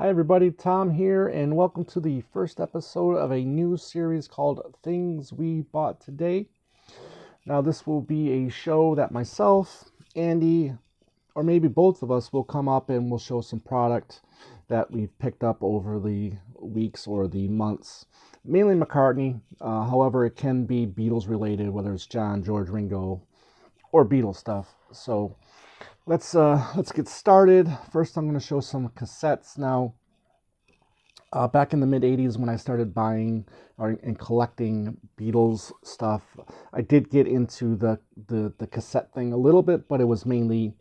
Hi everybody, Tom here, and welcome to the first episode of a new series called Things We Bought Today. Now this will be a show that myself, Andy, or maybe both of us will come up and we'll show some product that we've picked up over the weeks or the months. Mainly Mccartney, however it can be Beatles related, whether it's John, George, Ringo, or Beatles stuff. So let's get started. First, I'm going to show some cassettes. Now, back in the mid 80s when I started buying and collecting Beatles stuff, I did get into the cassette thing a little bit, but it was mainly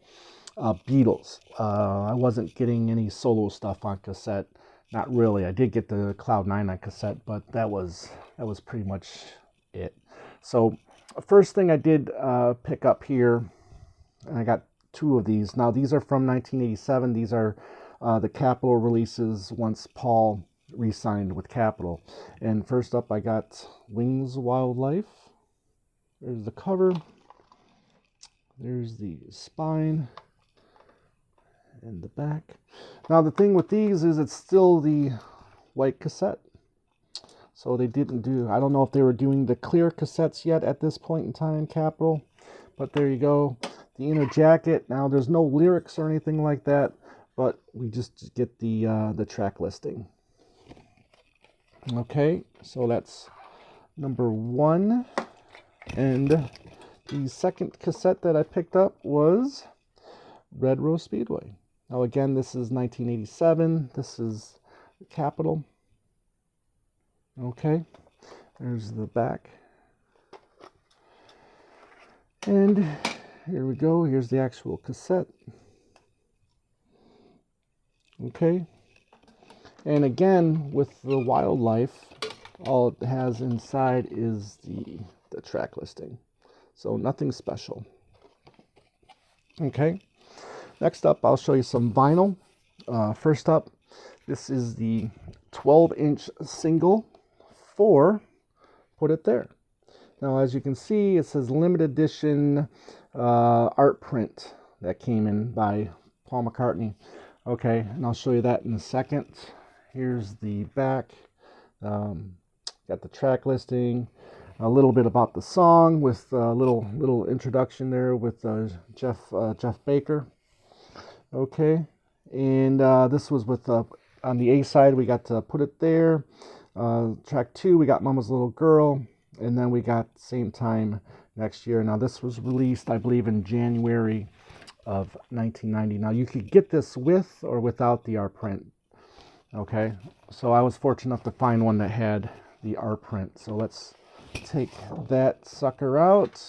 Beatles. I wasn't getting any solo stuff on cassette. Not really. I did get the Cloud 9 on cassette, but that was pretty much it. So first thing I did pick up here, and I got two of these. Now these are from 1987. These are the Capitol releases once Paul re-signed with Capitol. And first up I got Wings Wildlife. There's the cover. There's the spine and the back. Now the thing with these is it's still the white cassette. So they didn't do, I don't know if they were doing the clear cassettes yet at this point in time, Capitol. But there you go. The inner jacket. Now there's no lyrics or anything like that, but we just get the track listing. Okay, so that's number one. And the second cassette that I picked up was Rose Speedway. Now again, this is 1987. This is Capitol. Okay, there's the back. And here we go. Here's the actual cassette. Okay. And again, with the Wildlife, all it has inside is the track listing. So nothing special. Okay. Next up, I'll show you some vinyl. First up, this is the 12-inch single for Put It There. Now, as you can see, it says limited edition art print that came in by Paul McCartney. Okay, and I'll show you that in a second. Here's the back. Got the track listing, a little bit about the song with a little introduction there with Jeff Baker. Okay, and this was with on the A side we got to Put It There. Track 2 we got Mama's Little Girl, and then we got Same Time Next Year. Now this was released, I believe, in January of 1990. Now you could get this with or without the art print. Okay, so I was fortunate enough to find one that had the art print. So let's take that sucker out.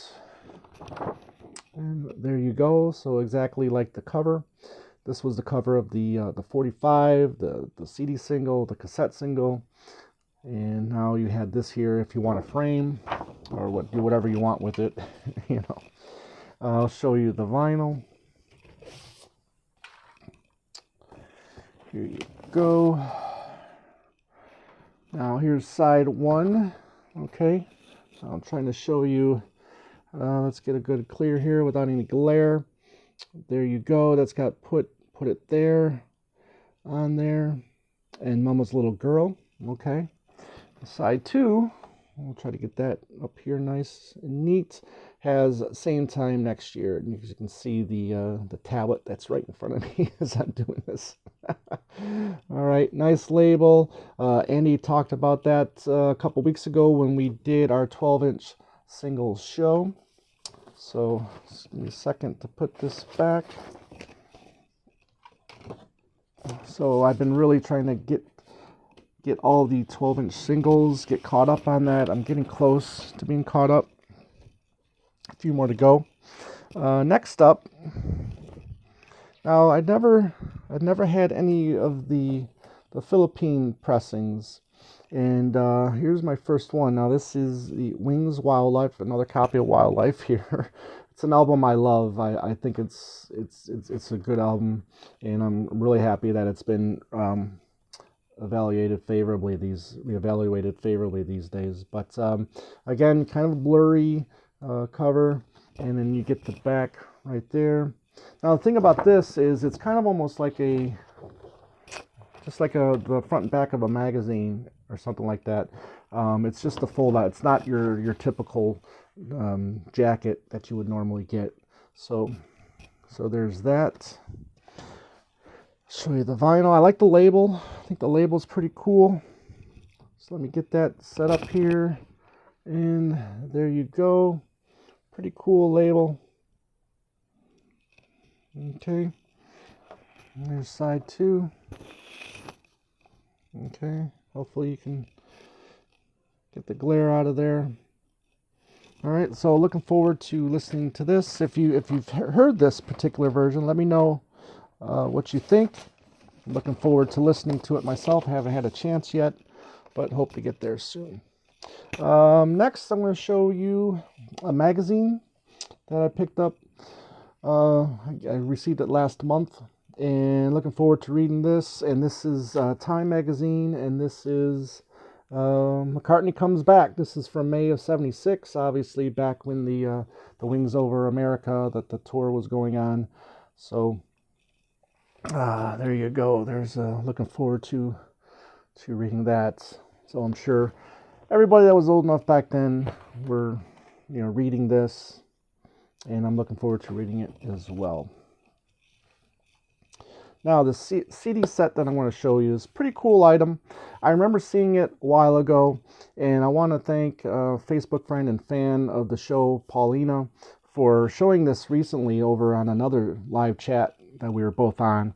And there you go. So exactly like the cover. This was the cover of the 45, the CD single, the cassette single. And now you had this here if you want a frame or do whatever you want with it. You know, I'll show you the vinyl. Here you go. Now here's side 1. Okay, so I'm trying to show you. Let's get a good clear here without any glare. There you go. That's got Put It There on there, and Mama's Little Girl. Okay. Side 2, we'll try to get that up here nice and neat, has Same Time Next Year. And you can see the tablet that's right in front of me as I'm doing this. All right, nice label. Andy talked about that a couple weeks ago when we did our 12-inch single show. So just give me a second to put this back. So I've been really trying to get all the 12-inch singles, get caught up on that. I'm getting close to being caught up. A few more to go. Next up, now I'd never had any of the Philippine pressings, and here's my first one. Now this is the Wings Wildlife, another copy of Wildlife here. It's an album I love. I think it's a good album, and I'm really happy that it's been reevaluated favorably these days. But again, kind of blurry cover, and then you get the back right there. Now the thing about this is it's kind of almost like a just like the front and back of a magazine or something like that. It's just a fold out. It's not your typical jacket that you would normally get. So there's that. Show you the vinyl. I like the label. I think the label's pretty cool. So let me get that set up here. And there you go. Pretty cool label. Okay. And there's side 2. Okay. Hopefully you can get the glare out of there. All right. So looking forward to listening to this. If you've heard this particular version, let me know what you think. I'm looking forward to listening to it myself. I haven't had a chance yet, but hope to get there soon. Next, I'm going to show you a magazine that I picked up. I received it last month, and looking forward to reading this. And this is Time magazine, and this is Mccartney Comes Back. This is from May of '76, obviously back when the Wings Over America, that the tour was going on. So there you go. There's looking forward to reading that. So I'm sure everybody that was old enough back then were, reading this, and I'm looking forward to reading it as well. Now, the CD set that I'm going to show you is a pretty cool item. I remember seeing it a while ago, and I want to thank a Facebook friend and fan of the show, Paulina, for showing this recently over on another live chat that we were both on.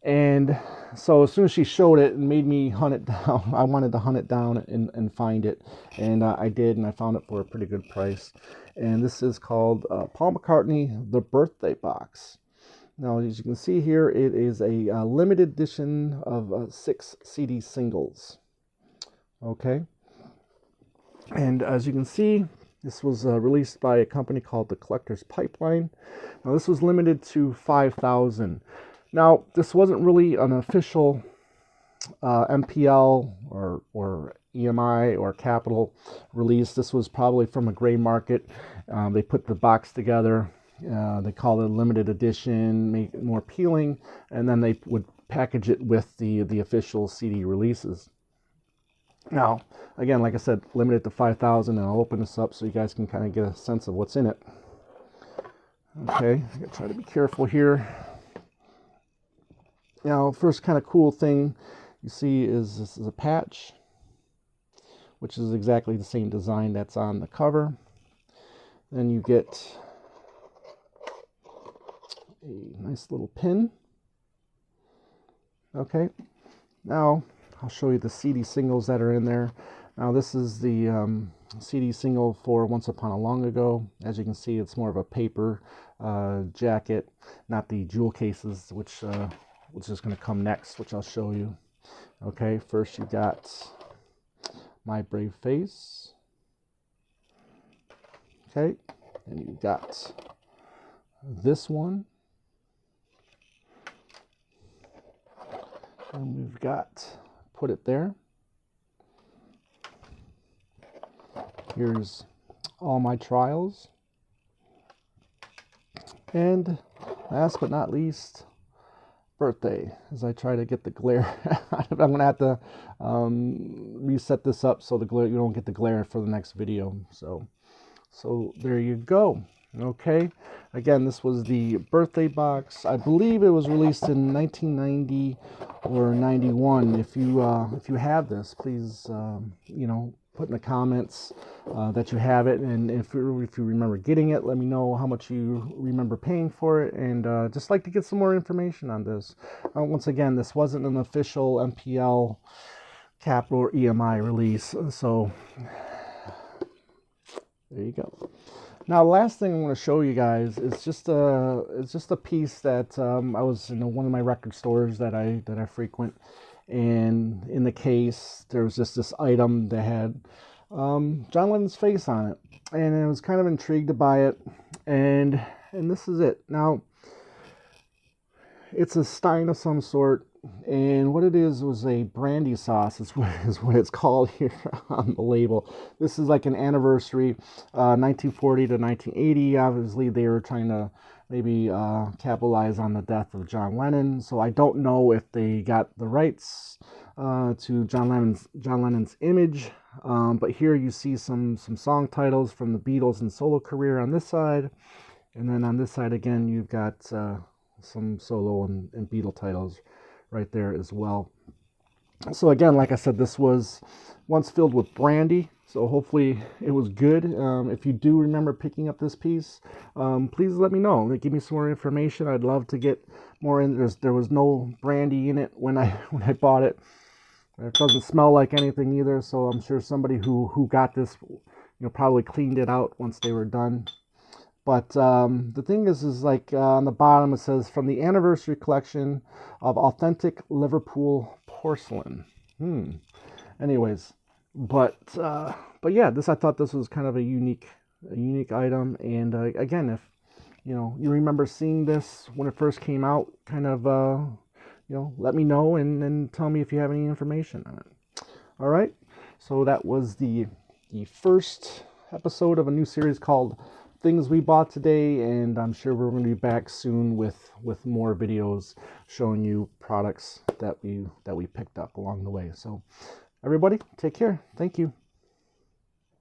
And so as soon as she showed it, it made me hunt it down. I wanted to hunt it down and find it, and I did, and I found it for a pretty good price. And this is called Paul McCartney, The Birthday Box. Now, as you can see here, it is a limited edition of 6 CD singles. Okay. And as you can see, this was released by a company called The Collector's Pipeline. Now, this was limited to 5,000. Now, this wasn't really an official MPL or EMI or Capital release. This was probably from a gray market. They put the box together. They call it a limited edition, make it more appealing, and then they would package it with the official CD releases. Now, again, like I said, limited to 5,000, and I'll open this up so you guys can kind of get a sense of what's in it. Okay, I'm going to try to be careful here. Now, first kind of cool thing you see is this is a patch, which is exactly the same design that's on the cover. Then you get a nice little pin. Okay, now I'll show you the CD singles that are in there. Now, this is the CD single for Once Upon a Long Ago. As you can see, it's more of a paper jacket, not the jewel cases, which is going to come next, which I'll show you. Okay, first you got My Brave Face. Okay, and you got this one. And we've got, put it there. Here's All My Trials. And last but not least, Birthday. As I try to get the glare out of it, I'm going to have to reset this up so the glare, you don't get the glare for the next video. So there you go. Okay, again, this was the birthday box. I believe it was released in 1990 or 91. If you have this, please put in the comments that you have it, and if you remember getting it, let me know how much you remember paying for it, and just like to get some more information on this. Once again, this wasn't an official MPL, Capital, or EMI release, so there you go. Now, the last thing I'm going to show you guys is just a piece that I was in one of my record stores that I frequent, and in the case there was just this item that had John Lennon's face on it, and I was kind of intrigued to buy it, and this is it. Now, it's a stein of some sort, and what it is was a Brandy Sauce is what it's called here on the label. This is like an anniversary, 1940 to 1980. Obviously, they were trying to maybe capitalize on the death of John Lennon. So I don't know if they got the rights to John Lennon's image. But here you see some song titles from the Beatles and solo career on this side. And then on this side again, you've got some solo and Beatle titles right there as well. So again, like I said, this was once filled with brandy, so hopefully it was good. If you do remember picking up this piece, please let me know. Give me some more information. I'd love to get more in. There was no brandy in it when I bought it. It doesn't smell like anything either, so I'm sure somebody who got this, probably cleaned it out once they were done. But the thing is like on the bottom it says, from the anniversary collection of authentic Liverpool porcelain. Anyways, but yeah, I thought this was kind of a unique item. And again, if you remember seeing this when it first came out, kind of let me know and tell me if you have any information on it. All right, so that was the first episode of a new series called Things We Bought Today, and I'm sure we're going to be back soon with more videos showing you products that we picked up along the way. So everybody, take care. Thank you.